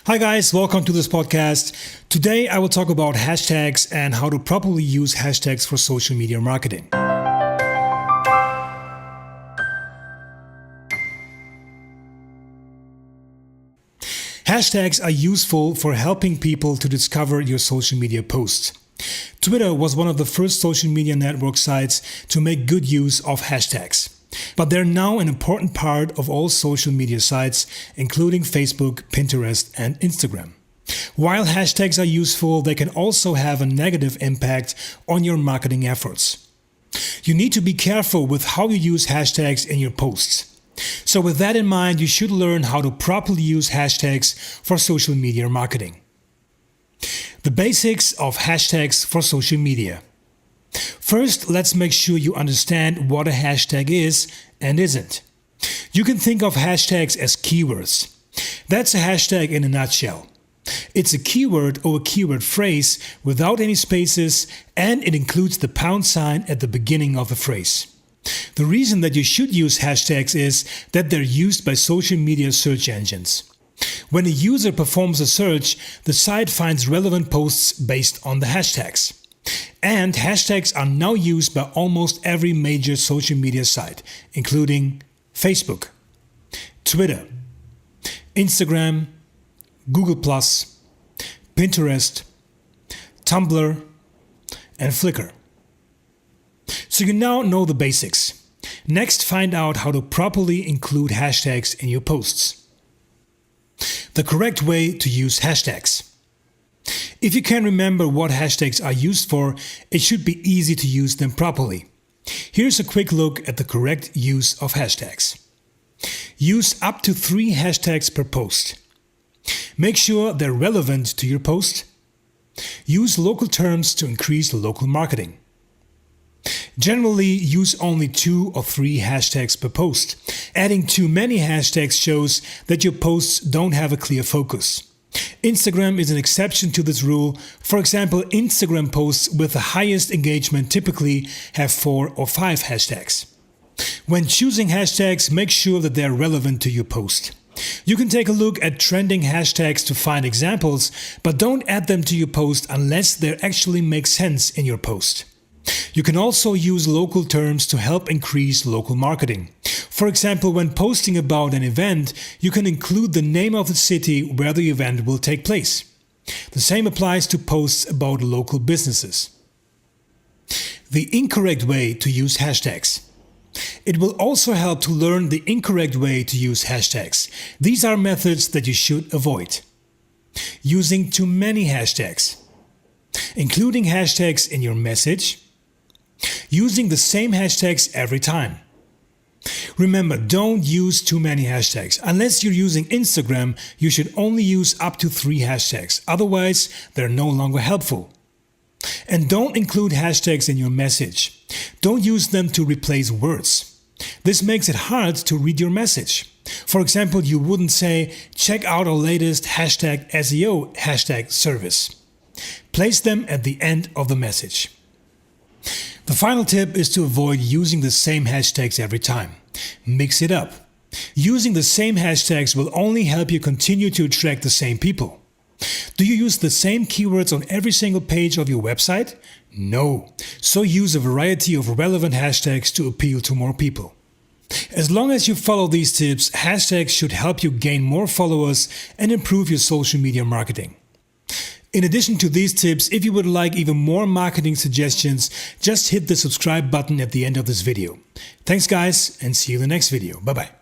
Hi guys, welcome to this podcast. Today I will talk about hashtags and how to properly use hashtags for social media marketing. Hashtags are useful for helping people to discover your social media posts. Twitter was one of the first social media network sites to make good use of hashtags. But they're now an important part of all social media sites, including Facebook, Pinterest, and Instagram. While hashtags are useful, they can also have a negative impact on your marketing efforts. You need to be careful with how you use hashtags in your posts. So with that in mind, you should learn how to properly use hashtags for social media marketing. The basics of hashtags for social media. First, let's make sure you understand what a hashtag is and isn't. You can think of hashtags as keywords. That's a hashtag in a nutshell. It's a keyword or a keyword phrase without any spaces, and it includes the pound sign at the beginning of the phrase. The reason that you should use hashtags is that they're used by social media search engines. When a user performs a search, the site finds relevant posts based on the hashtags. And hashtags are now used by almost every major social media site, including Facebook, Twitter, Instagram, Google+, Pinterest, Tumblr, and Flickr. So you now know the basics. Next, find out how to properly include hashtags in your posts. The correct way to use hashtags. If you can remember what hashtags are used for, it should be easy to use them properly. Here's a quick look at the correct use of hashtags. Use up to 3 hashtags per post. Make sure they're relevant to your post. Use local terms to increase local marketing. Generally, use only 2 or 3 hashtags per post. Adding too many hashtags shows that your posts don't have a clear focus. Instagram is an exception to this rule. For example, Instagram posts with the highest engagement typically have 4 or 5 hashtags. When choosing hashtags, make sure that they are relevant to your post. You can take a look at trending hashtags to find examples, but don't add them to your post unless they actually make sense in your post. You can also use local terms to help increase local marketing. For example, when posting about an event, you can include the name of the city where the event will take place. The same applies to posts about local businesses. The incorrect way to use hashtags. It will also help to learn the incorrect way to use hashtags. These are methods that you should avoid. Using too many hashtags. Including hashtags in your message. Using the same hashtags every time. Remember, don't use too many hashtags. Unless you're using Instagram, you should only use up to 3 hashtags. Otherwise, they're no longer helpful. And don't include hashtags in your message. Don't use them to replace words. This makes it hard to read your message. For example, you wouldn't say, check out our latest hashtag SEO hashtag service. Place them at the end of the message. The final tip is to avoid using the same hashtags every time. Mix it up. Using the same hashtags will only help you continue to attract the same people. Do you use the same keywords on every single page of your website? No. So use a variety of relevant hashtags to appeal to more people. As long as you follow these tips, hashtags should help you gain more followers and improve your social media marketing. In addition to these tips, if you would like even more marketing suggestions, just hit the subscribe button at the end of this video. Thanks guys, and see you in the next video. Bye bye.